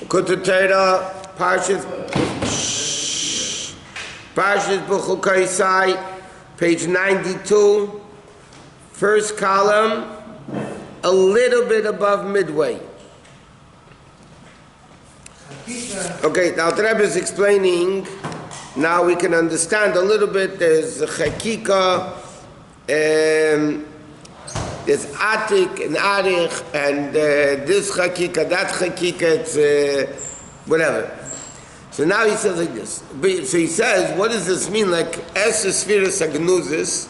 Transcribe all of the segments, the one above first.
Likkutei Torah, Parshas Bechukotai, page 92, first column, a little bit above midway. Okay, now the Rabbi is explaining. Now we can understand a little bit. There's chakika, there's atik and arich, and this chakika, that chakika, it's whatever. So now he says like this. So he says, what does this mean? Like Esther Spheres Agnuzis,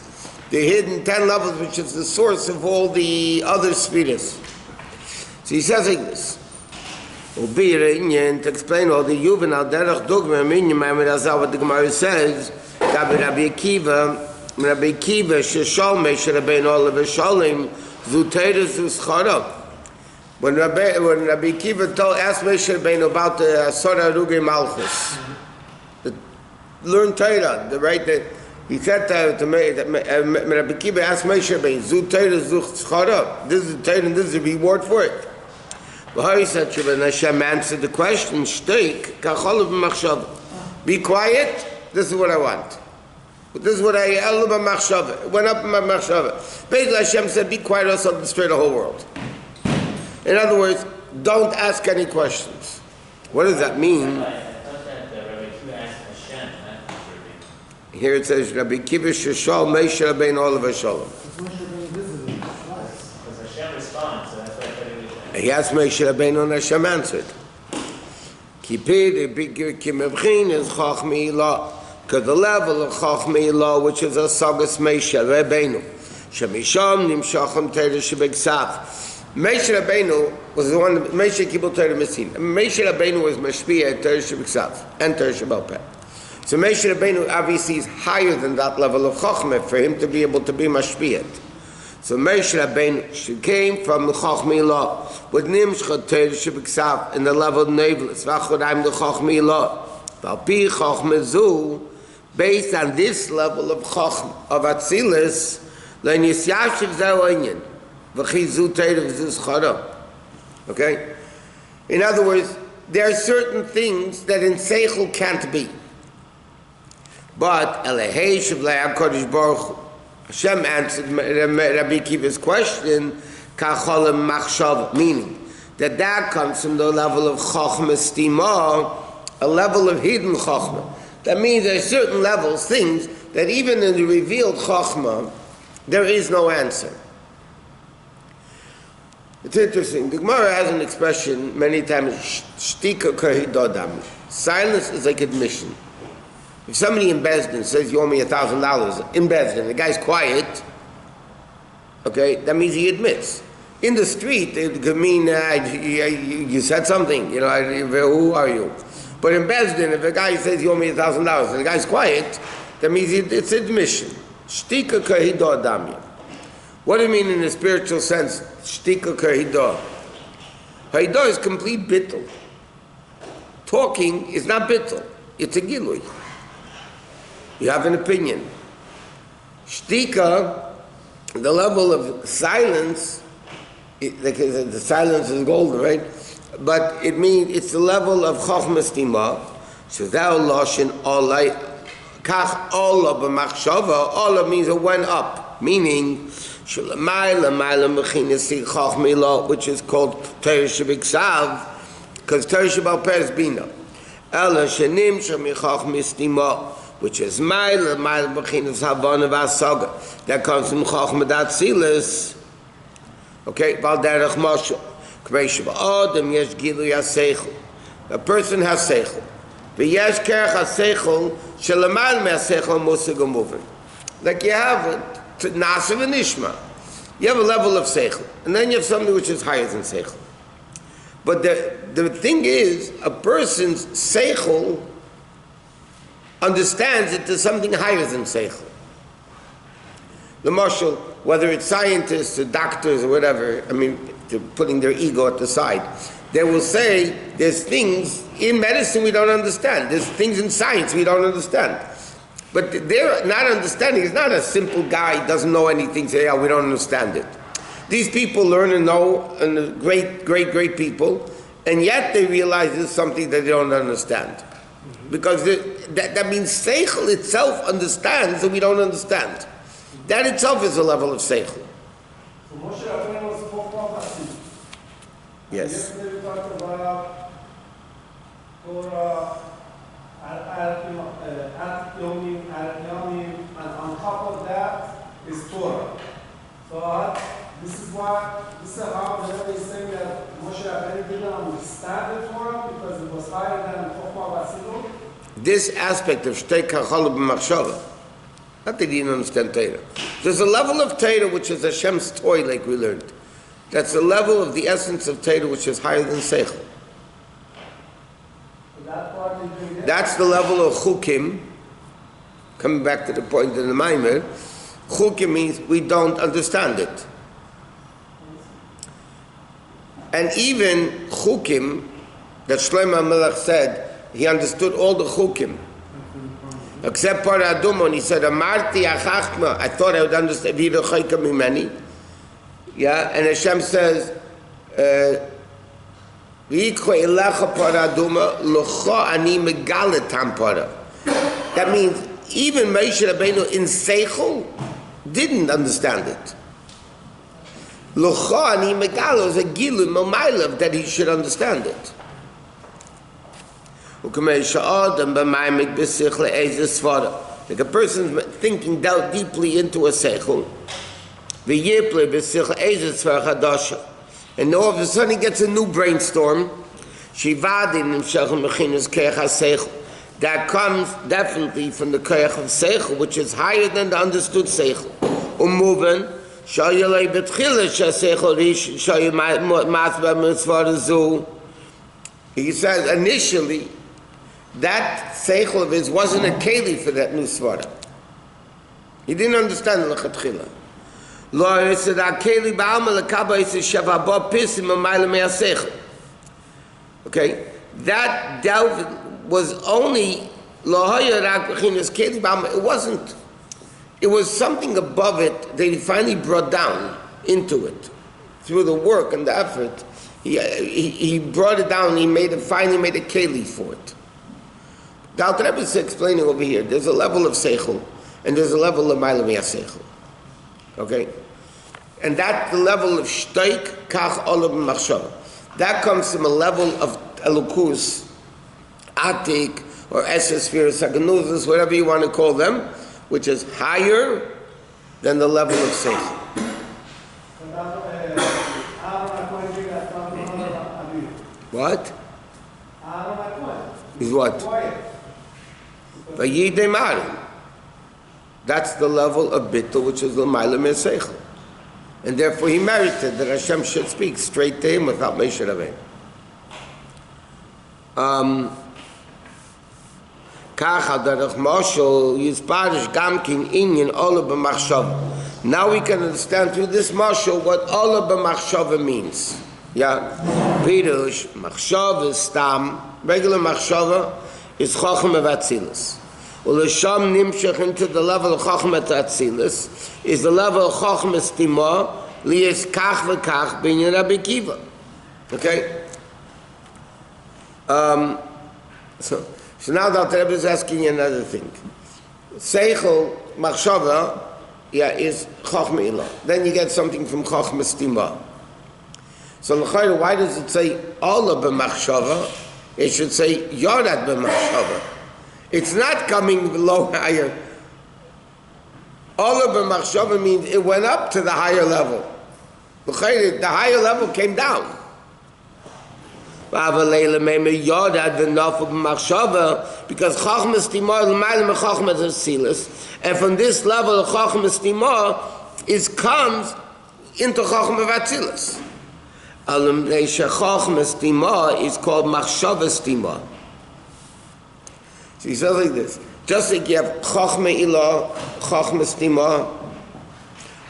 the hidden 10 levels, which is the source of all the other spheres. So he says like this. To explain all the Yuvan al derech dogma minyam what the Gemara says, Rabbi Akiva sheshal Moshe Rabbeinu olav v'shalim zuteiros u'schara. When Rabbi Akiva asked Moshe Rabbeinu about the Asara Ruge Malchus, learn Torah, the right that he said to me that Rabbi Akiva asked Moshe Rabbeinu zuteiros u'schara. This is the Torah and this is the reward for it. Hashem answered the question, be quiet, this is what I want. This is what I went up in my machshava. Basically Hashem said, be quiet or else I'll destroy the whole world. In other words, don't ask any questions. What does that mean? Here it says, Rabbi Akiva sheshal Moshe Rabbeinu olav v'shalim. He asked Moshe Rabbeinu and Hashem answered. Kipid kimevchin is chachmi ilah, because the level of chachmi ilah, which is a sagas Moshe Rabbeinu, shemisham nimshacham Torah shebeksav. Moshe Rabbeinu was the one. Moshe kibul Torah misin. Moshe Rabbeinu was mashpia Torah shebeksav and Torah shebalpeh. So Moshe Rabbeinu obviously is higher than that level of chachma for him to be able to be mashpia. So Moshe Rabbeinu, she came from the Chachmi Law with Nimshcha Torah Shebeksav in the level of Nevelis. V'achodayim the Chachmi Law. V'alpi Chachma Zu, based on this level of Chachma, of Atzilus, Le'en Yisyashiv Zeh Onyan, V'chi Zu Torah V'zu Schara. Okay? In other words, there are certain things that in Seichel can't be. But Elehei Shavlei HaKadosh Baruch Hu, Hashem answered Rabbi Akiva's question, Kacholim Machshav, meaning that comes from the level of Chochma Stima, a level of hidden Chochma. That means there are certain levels, things that even in the revealed Chochma, there is no answer. It's interesting. The Gemara has an expression many times, Shtika Kahidodam. Silence is like admission. If somebody in Bezdin says you owe me $1,000 in Bezdin, the guy's quiet, okay, that means he admits. In the street, it could mean you said something, you know, who are you? But in Bezdin, if a guy says you owe me $1,000 and the guy's quiet, that means it's admission. Shtika kahidah damya. What do you mean in the spiritual sense? Shtika kahidah. Hahidah is complete bittul. Talking is not bittul. It's a gilui. You have an opinion. Shtika, the level of silence, the silence is golden, right? But it means it's the level of chochma stima. So thou loshin olay, kach ola b'machshava. Ola means it went up, meaning shulamayla mayla mechinasi chochmila, which is called Torah shebiksav, because Torah shebalpeh is bina. Ela shenim shemi chochma stima, which is Maila Bechinas Havana Vasaga. That comes from Chachma Datzilis. Okay, Valderech Moshe. K'meishav Adam Yesh Gilu Yaseichel. A person has Seichel. V'yesh Kerech HaSeichel Shelamal MeHaSeichel Musig HaMuvin. Like you have Nasiv and Nishma. You have a level of Seichel. And then you have something which is higher than Seichel. But the thing is, a person's Seichel understands that there's something higher than Seichel. The marshal, whether it's scientists or doctors or whatever, I mean, they're putting their ego at the side, they will say there's things in medicine we don't understand. There's things in science we don't understand. But their not understanding is not a simple guy doesn't know anything, say, yeah, we don't understand it. These people learn and know, and great people, and yet they realize it's something that they don't understand. Because that means seichel itself understands that we don't understand. That itself is a level of seichel. So Moshe Rabbeinu was Chokhmah Basil. Yes. Yesterday we talked about Torah, Arat Yomim, and on top of that is Torah. So this is how the Rebbe is saying that Moshe Rabbeinu didn't understand the Torah because it was higher than Chokhmah Basil. This aspect of Shtei Kachol B'Machshava, not that he didn't understand Torah. There's a level of Torah which is Hashem's toy, like we learned. That's the level of the essence of Torah which is higher than Seichel. That's the level of Chukim. Coming back to the point in the Maimer, Chukim means we don't understand it. And even Chukim, that Shlomo HaMelech said, he understood all the Chukim. Except Parah Aduma, and he said, Amarti achachma, I thought I would understand, V'yidu chayka mimeni. Yeah, and Hashem says, V'yitcho elecha Parah Aduma, L'cho ani megalet tam Parah. That means, even Moshe Rabbeinu in Seichel didn't understand it. L'cho ani megalet was a gilum, a mailav, that he should understand it. Like a person thinking down deeply into a seichel, and all of a sudden he gets a new brainstorm. That comes definitely from the koyach of seichel, which is higher than the understood seichel. He says initially, that seichel of his wasn't a keli for that new svara. He didn't understand the lechatchila. Lo said keli ba'alma lekaba is shavaba pisim amayla me'aseichel. Okay, that doubt was only lo haya rak b'chinas keli ba'alma. It wasn't. It was something above it that he finally brought down into it through the work and the effort. He brought it down. Finally made a keli for it. The Alter Rebbe is explaining over here, there's a level of seichel, and there's a level of ma'ila seichel. Okay? And that, the level of shteik, kach, olav, machshava. That comes from a level of elukus, atik, or esosphere, saganuzas, whatever you want to call them, which is higher than the level of seichel. What? Is what? That's the level of bittul, which is l'mayla me'seichel, and therefore he merited that Hashem should speak straight to him without Moshe Rabbeinu. Now we can understand through this mashal what olah b'machshava means. Yeah, pirush machshava stam. Regular machshava is chacham of atzilus. Ulesham nimshach into the level of chacham at atzilus is the level of chacham estima liyes kach v'kach binyan Rabbi Kiva. Okay. So now the Rebbe is asking you another thing. Seichel machshava, is chacham ilah. Then you get something from chacham estima. So why does it say olah b'machshava? It should say Yorat b'machshava. It's not coming below higher. Olah b'machshava means it went up to the higher level. The higher level came down. Because Chachmas Timah l'mayla Chachmas Asilas, and from this level of Chachmas Timah comes into Chachmas Atsilas. Chachmas Timah is called Machshavas Timah. So he says like this: just like you have Chachma Ilah, Chachmas Timah,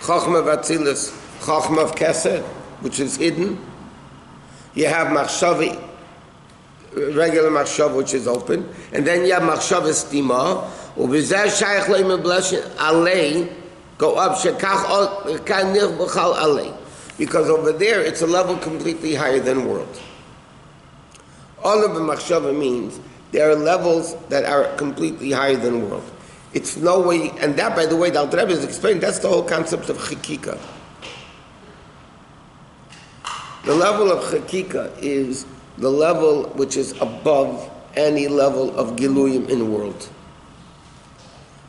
Chachma Atsilas, Chachma of Keser, which is hidden. You have Machshavi, regular Machshav, which is open, and then you have Machshavas Timah. Ubizah Shaykh Leim Blashin Alei go up Shekach Kanich B'chal Alei. Because over there, it's a level completely higher than world. Olam b'machshava means there are levels that are completely higher than world. It's no way, and that, by the way, the Alter Rebbe has explained, that's the whole concept of chakika. The level of chakika is the level which is above any level of giluyim in the world.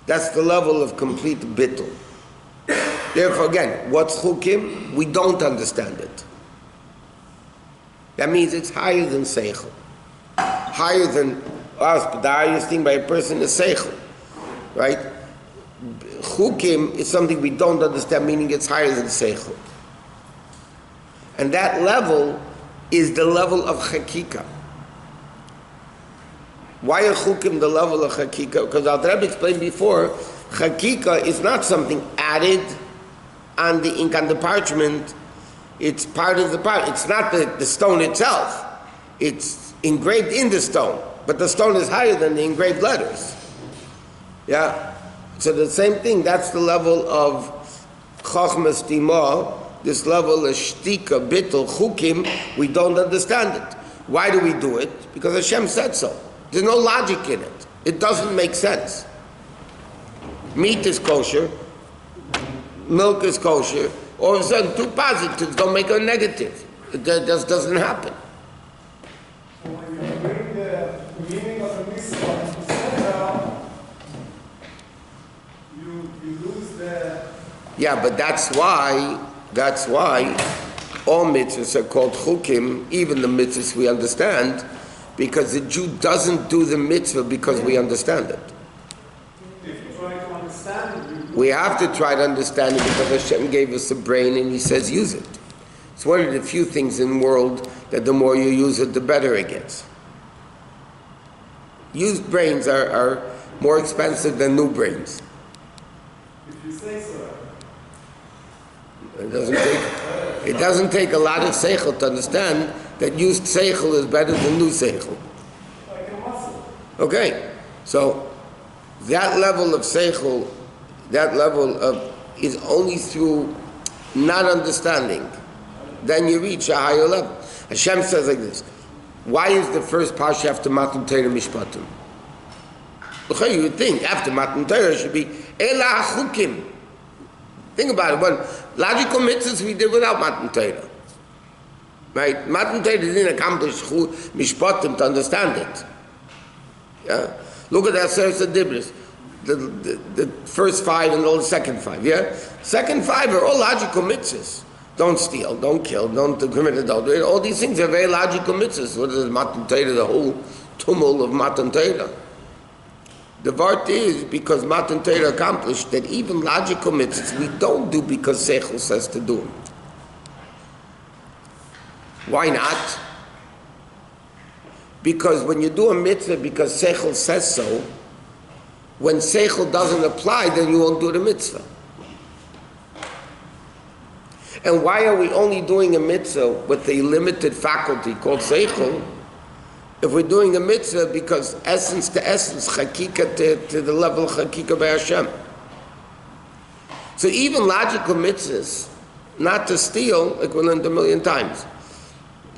That's the level of complete bittul. Therefore, again, what's chukim? We don't understand it. That means it's higher than seichel. Higher than us, but the highest thing by a person is seichel. Right? Chukim is something we don't understand, meaning it's higher than seichel. And that level is the level of chakika. Why are chukim the level of chakika? Because Al Rebbe explained before, chakika is not something added on the ink on the parchment. It's part of the parchment. It's not the stone itself. It's engraved in the stone. But the stone is higher than the engraved letters. Yeah? So the same thing, that's the level of chokhmas timah, this level of shtika, bittul, chukim, we don't understand it. Why do we do it? Because Hashem said so. There's no logic in it. It doesn't make sense. Meat is kosher, milk is kosher. All of a sudden, two positives don't make a negative. It just doesn't happen. So when you bring the meaning of the mitzvah into Torah, you lose the... Yeah, but that's why all mitzvahs are called chukim, even the mitzvahs we understand, because the Jew doesn't do the mitzvah because we understand it. If you try to understand it, we have to try to understand it because Hashem gave us a brain and He says use it. It's one of the few things in the world that the more you use it, the better it gets. Used brains are more expensive than new brains. if you say so. It doesn't take a lot of seichel to understand that used seichel is better than new seichel. Like a muscle. Okay, so that level of seichel, that level of is only through not understanding. Then you reach a higher level. Hashem says like this: why is the first parsha after Matan Torah Mishpatim? Okay, you would think after Matan Torah should be Ela HaChukim. Think about it. When logical mitzvahs we did without Matan Torah. Right? Matan Torah didn't accomplish Mishpatim to understand it. Yeah? Look at that Seres Dibris. The first 5 and all the second 5. Yeah? Second 5 are all logical mitzvahs. Don't steal, don't kill, don't commit adultery. All these things are very logical mitzvahs. What is Matan Torah? The whole tumult of Matan Torah. The vart is because Matan Torah accomplished that even logical mitzvahs we don't do because Seichel says to do them. Why not? Because when you do a mitzvah because Seichel says so, when Seichel doesn't apply, then you won't do the mitzvah. And why are we only doing a mitzvah with a limited faculty called Seichel? If we're doing a mitzvah because essence to essence, chakika to the level of chakika by Hashem. So even logical mitzvahs, not to steal, like we learned 1,000,000 times.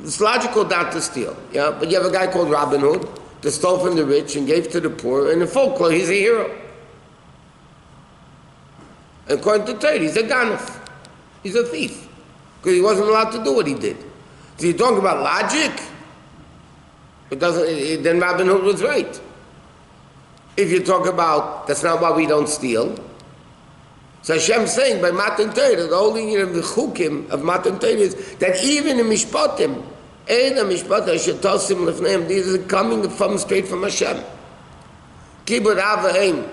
It's logical not to steal, yeah? But you have a guy called Robin Hood that stole from the rich and gave to the poor, and in folklore he's a hero. And according to Torah, he's a ganef. He's a thief. Because he wasn't allowed to do what he did. So you're talking about logic? Then Robin Hood was right. If you talk about, that's not why we don't steal. So Hashem's saying by Matan Torah, the whole union of the chukim of Matan Torah is that even in Mishpatim, these are coming from straight from Hashem. Kibud Avaim.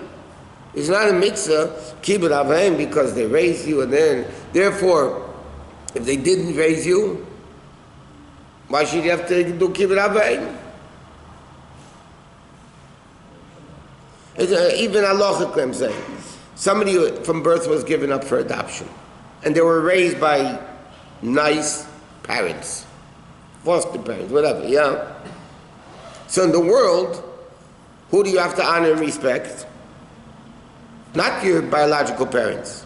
It's not a mitzvah, Kibud Avaim, because they raised you and then, therefore, if they didn't raise you, why should you have to do Kibud Avaim? Even halachic, I'm saying. Somebody from birth was given up for adoption. And they were raised by nice parents. Foster parents, whatever, yeah? So in the world, who do you have to honor and respect? Not your biological parents.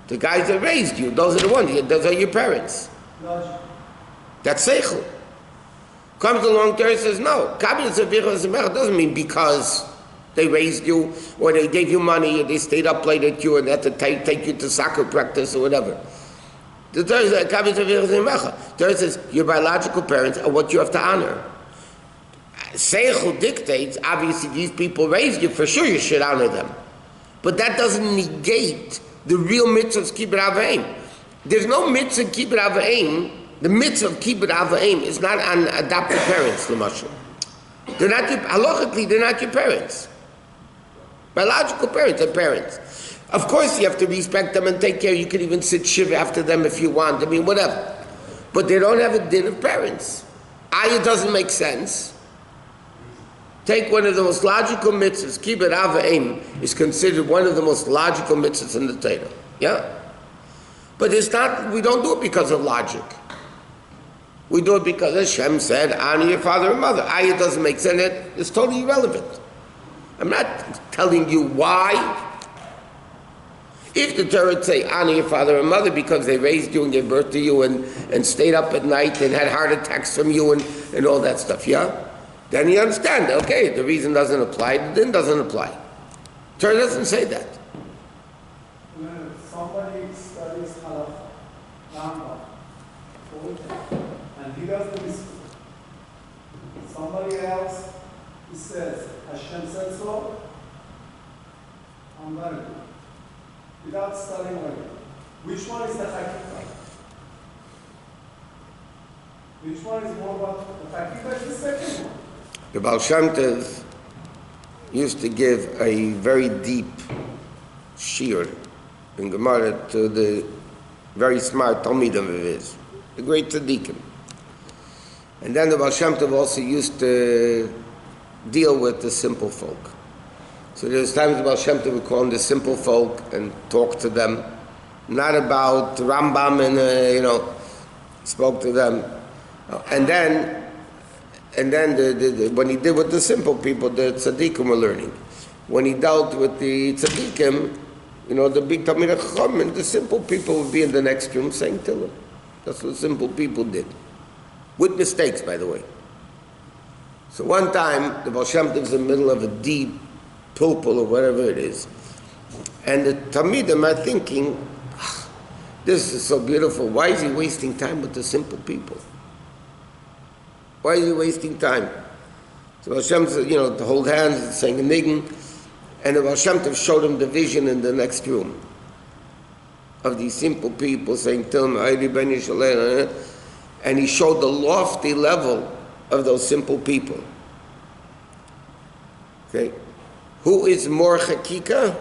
The guys that raised you, those are the ones, those are your parents. Logic. That's seichel. Comes along, Torah says, no. Doesn't mean because they raised you, or they gave you money, or they stayed up late at you, and had to take you to soccer practice, or whatever. The Torah says, your biological parents are what you have to honor. Seichel dictates, obviously these people raised you, for sure you should honor them. But that doesn't negate the real mitzvah of kibbut avayim. There's no mitzvah kibbut avayim. The mitzvah of kibbut avayim is not on adopted parents, l'mashal. They're not your, halachically, they're not your parents. Biological parents are parents. Of course you have to respect them and take care. You can even sit shiva after them if you want. I mean, whatever. But they don't have a din of parents. It doesn't make sense. Take one of the most logical mitzvahs. Kibbut avayim is considered one of the most logical mitzvahs in the Torah. Yeah? But it's not, we don't do it because of logic. We do it because Hashem said, honor your father and mother. It doesn't make sense. It's totally irrelevant. I'm not telling you why. If the Torah would say, honor your father and mother because they raised you and gave birth to you and stayed up at night and had heart attacks from you and all that stuff, yeah? Then you understand, okay, the reason doesn't apply, the din doesn't apply. Torah doesn't say that. When somebody studies halakha, Rambam, and he does the mitzvah, somebody else, he says, Hashem said so, I'm going to do it. Without studying it. Which one is the hakika? Which one is more about the hakika? Is the second one. The Baal Shem Tov used to give a very deep shiur in Gemara to the very smart Talmidim of his, the great tzaddikim. And then the Baal Shem Tov also used to deal with the simple folk. So there's times the Baal Shem Tov would call them the simple folk and talk to them, not about Rambam and spoke to them. And then when he did with the simple people, the tzaddikim were learning. When he dealt with the tzaddikim, the big Talmidei Chacham, the simple people would be in the next room saying Tehillim. That's what simple people did, with mistakes, by the way. So one time the Baal Shem Tov was in the middle of a deep pilpul or whatever it is, and the Talmidim are thinking, this is so beautiful. Why is he wasting time with the simple people? Why is he wasting time? So Baal Shem said, to hold hands and saying a niggin, and the Baal Shem Tov showed him the vision in the next room of these simple people saying, and he showed the lofty level of those simple people. Okay? Who is more hakika?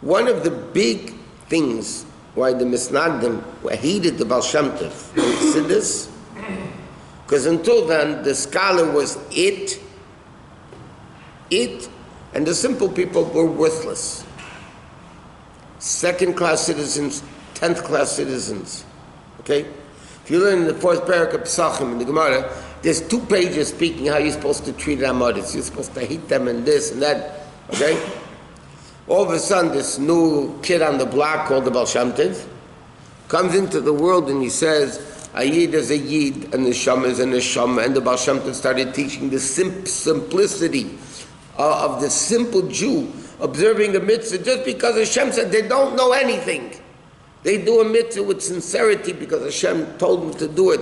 One of the big things why the Misnagdim hated the Baal Shem Tov in Chassidus, because until then the scholar was it, and the simple people were worthless. Second-class citizens, 10th-class citizens. Okay? If you learn in the fourth parak of Pesachim in the Gemara, there's 2 pages speaking how you're supposed to treat Amoritz. You're supposed to hate them and this and that. Okay? All of a sudden, this new kid on the block called the Baal Shem Tov comes into the world and he says, a Yid is a Yid, and the Neshama is a Neshama, and the Baal Shem Tov started teaching the simplicity of the simple Jew observing a mitzvah just because Hashem said they don't know anything. They do a mitzvah with sincerity because Hashem told them to do it,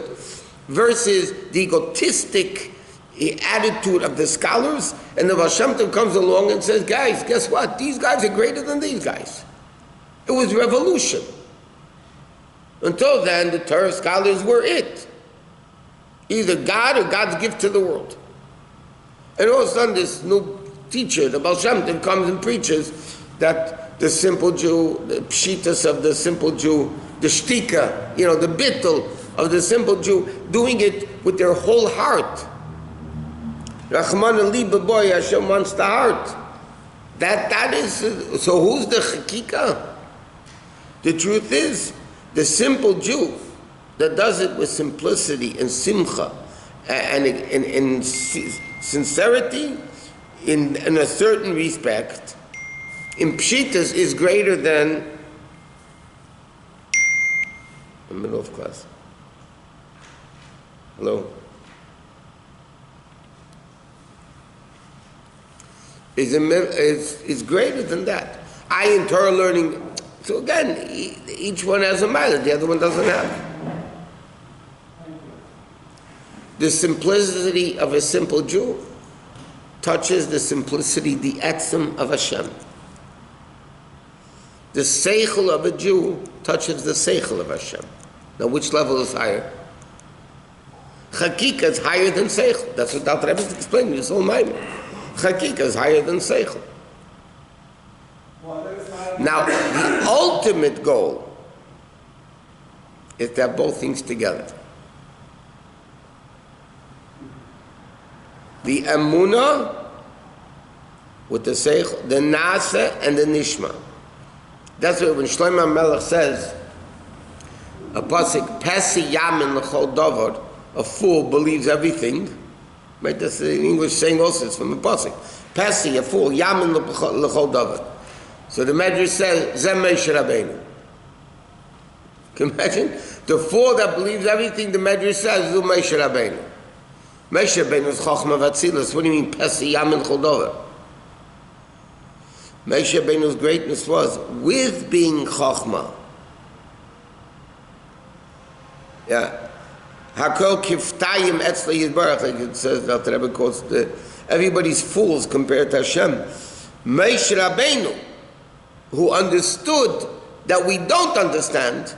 versus the egotistic attitude of the scholars. And the Baal Shem Tov comes along and says, guys, guess what? These guys are greater than these guys. It was revolution. Until then, the Torah scholars were it. Either God or God's gift to the world. And all of a sudden, this new teacher, the Baal Shem Tov, comes and preaches that the simple Jew, the pshitas of the simple Jew, the shtika, the bittul of the simple Jew, doing it with their whole heart. Rachman liba boy, Hashem wants the heart. That is, so who's the chakika? The truth is, the simple Jew that does it with simplicity and simcha and in sincerity, in a certain respect, in pshitas is greater than the middle of class. Hello? Is greater than that. I in Torah learning, so again, each one has a mila, the other one doesn't have. The simplicity of a simple Jew touches the simplicity, the etzem of Hashem. The seichel of a Jew touches the seichel of Hashem. Now which level is higher? Chakika is higher than seichel. That's what Dr. Rebbe is explaining. This whole mind. Chakika is higher than seichel. Now, the ultimate goal is to have both things together. The emunah with the seichel, the nasa and the nishma. That's what when Shlomo Melech says, a pasuk, Pesi yamin l'chol davar, a fool believes everything. Right? That's the English saying also, it's from the pasuk. Pesi, a fool, yamin l'chol davar. So the Medrash says, Zeh Moshe Rabbeinu. Can you imagine? The fool that believes everything, the Medrash says, Zu Moshe Rabbeinu. Moshe Rabbeinu is Chochma Vatzilus. What do you mean, Pesi Yamin Chol Davar? Moshe Rabbeinu's greatness was with being Chochma. Yeah. Hakol Kiftayim Etzli Yisbarach, like it says, that the Rebbe quotes, everybody's fools compared to Hashem. Moshe Rabbeinu, who understood that we don't understand,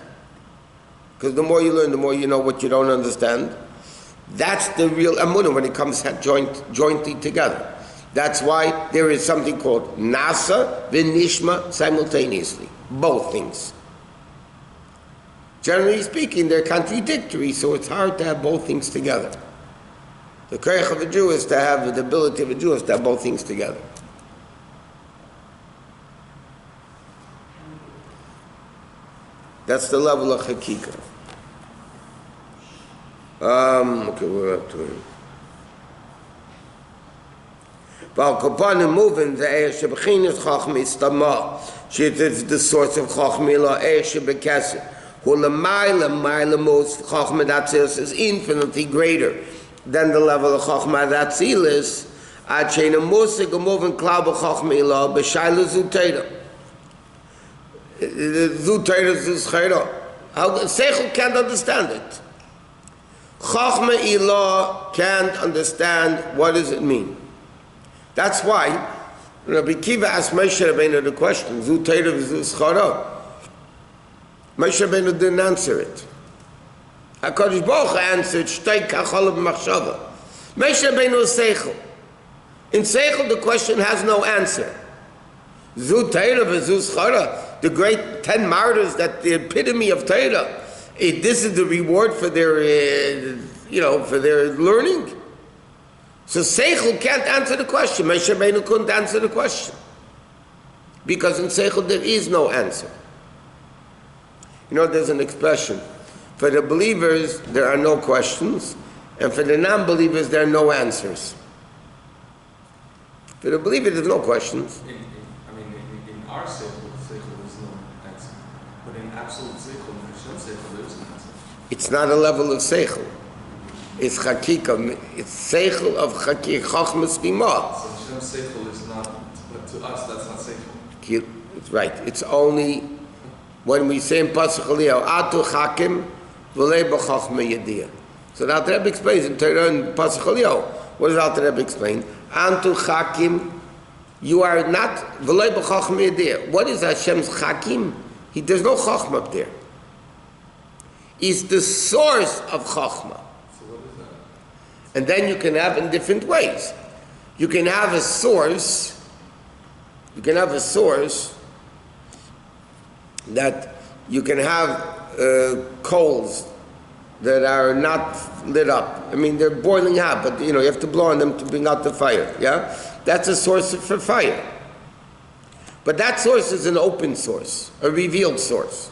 because the more you learn, the more you know what you don't understand. That's the real emunah when it comes jointly together. That's why there is something called nasa v'nishma simultaneously. Both things. Generally speaking, they're contradictory, so it's hard to have both things together. The koach of a Jew is to have the ability of a Jew is to have both things together. That's the level of Hakika. Okay, we're up to it. While Kopanim moving, the Eir Shebechines Chachma is Tama. She is the source of Chachma, La Eir Shebekesed. Who the Maila most Chachma Datzilus is infinitely greater than the level of Chachma Datzilus. Achena Musik moving Klab Chachma Ila B'Shaila Zutera. Zutera is Chayra. Seichel can't understand it. Chachma Ila can't understand what does it mean. That's why Rabbi Kiva asked Moshe Rabbeinu the question, Zu Teirav Zu Schara. Moshe Rabbeinu didn't answer it. HaKadosh Baruch Hu answered, Shtei Kachol B'Machshava. Moshe Rabbeinu is Seichel. In Seichel the question has no answer. Zu Teirav Zu Schara, the great 10 martyrs, that the epitome of Torah. This is the reward for their, for their learning. So Seichel can't answer the question. Moshe Rabbeinu couldn't answer the question. Because in Seichel there is no answer. There's an expression. For the believers, there are no questions. And for the non-believers, there are no answers. For the believers, there's no questions. In our Seichel there's no answer. But in absolute Seichel, in Hashem's Seichel, there is an answer. It's not a level of Seichel. It's Chakika. It's Seichel of Chakika. Chachmas Bima. So Hashem's Seichel is not, but to us, that's not Seichel. It's right. It's only when we say in Pasuk Aliyah, Atu Chakim v'lei b'chachma yediyah. So the Alter Rebbe explains in Torah and Pasuk Aliyah. What does the Alter Rebbe explain? Antu Chakim, you are not v'lei b'chachma yediyah. What is Hashem's Chakim? There's no Chachma up there. He's the source of Chachma. And then you can have in different ways. You can have a source. That you can have coals that are not lit up. They're boiling hot, but you have to blow on them to bring out the fire. Yeah, that's a source for fire. But that source is an open source, a revealed source.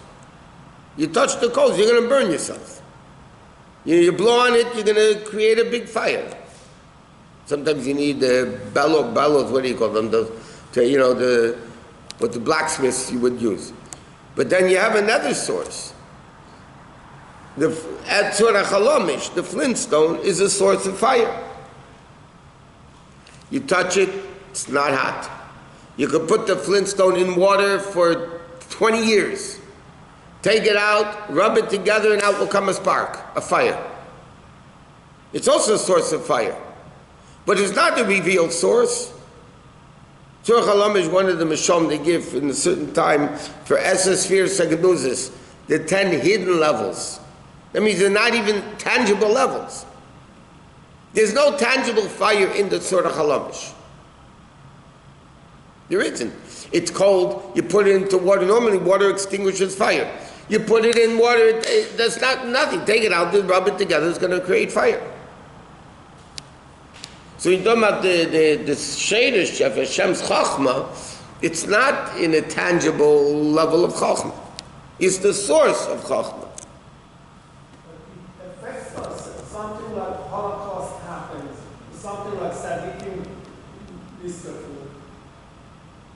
You touch the coals, you're going to burn yourself. You blow on it, you're going to create a big fire. Sometimes you need bellows, what do you call them? What the blacksmiths you would use. But then you have another source. At Tzorah Chalomish, the flintstone is a source of fire. You touch it, it's not hot. You could put the flintstone in water for 20 years. Take it out, rub it together, and out will come a spark, a fire. It's also a source of fire. But it's not the revealed source. Tzorah Chalomish is one of the Mishom they give in a certain time for Esses Spheres Segaduzis, the 10 hidden levels. That means they're not even tangible levels. There's no tangible fire in the Tzorah Chalomish. There isn't. It's cold, you put it into water. Normally water extinguishes fire. You put it in water, there's nothing. Take it out, rub it together, it's going to create fire. So you're talking about the Shadish of Hashem's Chachma, it's not in a tangible level of Chachma. It's the source of Chachma. It affects us. Something like Holocaust happens, something like Sadiqim Israel.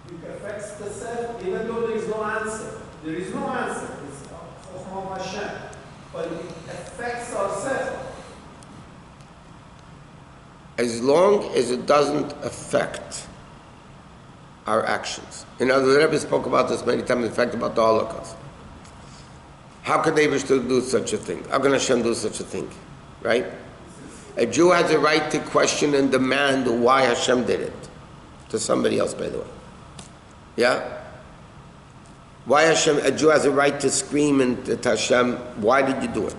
It affects the self, even though there is no answer. There is no answer. It's Chachma of Hashem. But it affects ourselves. As long as it doesn't affect our actions. In other words, the Rabbi spoke about this many times, in fact, about the Holocaust. How could they wish to do such a thing? How can Hashem do such a thing? Right? A Jew has a right to question and demand why Hashem did it. To somebody else, by the way. Yeah? Why Hashem, a Jew has a right to scream and to Hashem, why did you do it?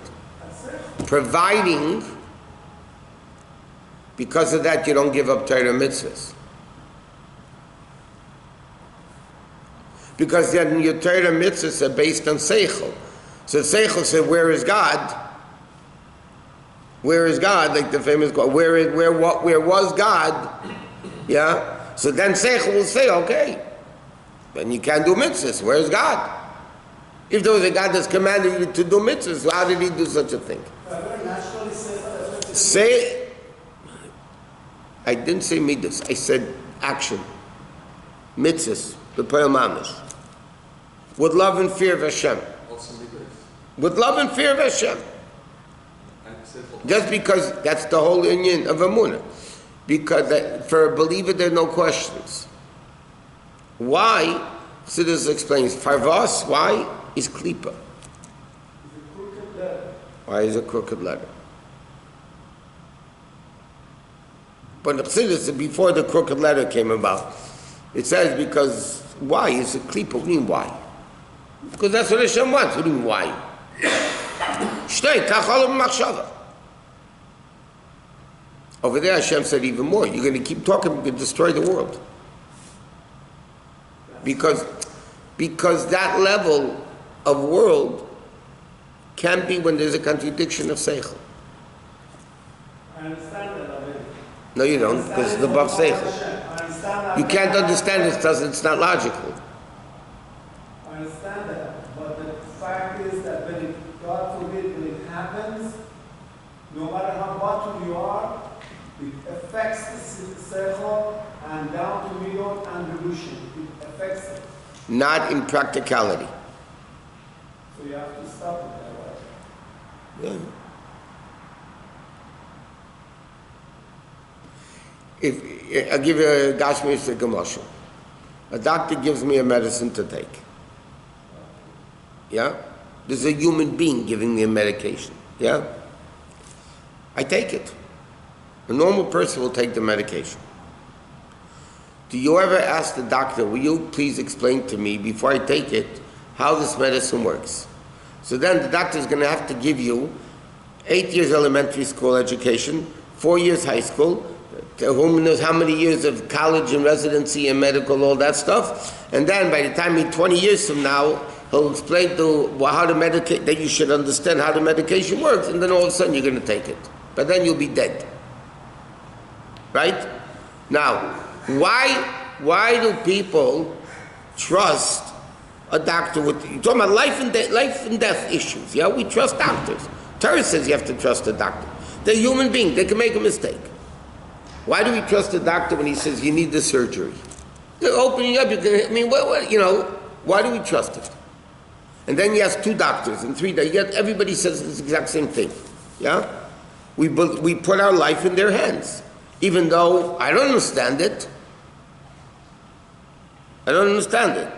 Providing, because of that you don't give up Torah mitzvahs. Because then your Torah mitzvahs are based on Seichel. So Seichel said, where is God? Where is God? Like the famous quote, where was God? Yeah? So then Seichel will say, okay, then you can't do mitzvahs. Where is God? If there was a God that's commanded you to do mitzvahs, how did he do such a thing? Say, I didn't say midas, I said action. Mitzvahs, the Poel Mamish. With love and fear of Hashem. With love and fear of Hashem. Just because that's the whole union of Amunah. Because for a believer there are no questions. Why? Chassidus explains. Farvas, why? Is klipa. Why is a crooked letter? But Chassidus, before the crooked letter came about, it says because why is a klipa? What do you mean why? Because that's what Hashem wants. What do you mean why? Shtei, kach olam machshava. Over there Hashem said even more. You're going to keep talking, you're going to destroy the world. Because that level of world can be when there's a contradiction of Seichel. I understand that, Rabbi. No, you don't, because it's above Seichel. You can't understand it because it's not logical. I understand that, but the fact is that when it, God forbid, when it happens, no matter how bottom you are, it affects the Seichel and down to Midot and Revolution. It affects it. Not in practicality. So you have to stop it that way. Yeah. If I'll give you a Gashmi Gamosha. A doctor gives me a medicine to take. Yeah? There's a human being giving me a medication. Yeah? I take it. A normal person will take the medication. Do you ever ask the doctor, will you please explain to me before I take it how this medicine works? So then the doctor is going to have to give you 8 years elementary school education, 4 years high school, whom knows how many years of college and residency and medical, all that stuff. And then by the time he's 20 years from now, he'll explain how to medicate, that you should understand how the medication works, and then all of a sudden you're going to take it. But then you'll be dead. Right? Now, why do people trust a doctor with, you're talking about life and death issues, yeah? We trust doctors. Torah says you have to trust a doctor. They're human beings, they can make a mistake. Why do we trust a doctor when he says you need the surgery? They're opening up, why do we trust it? And then he has 2 doctors and 3 doctors. Yet everybody says the exact same thing. Yeah? We put our life in their hands. Even though I don't understand it. I don't understand it.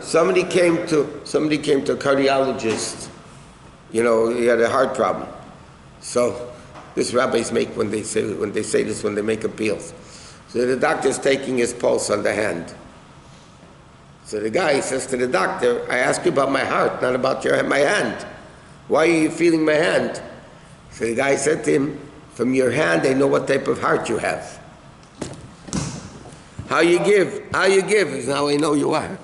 Somebody came to a cardiologist. You know, he had a heart problem. So this rabbis make when they say this when they make appeals. So the doctor's taking his pulse on the hand. So the guy says to the doctor, I asked you about my heart, not about my hand. Why are you feeling my hand? So the guy said to him, from your hand I know what type of heart you have. How you give is how I know you are.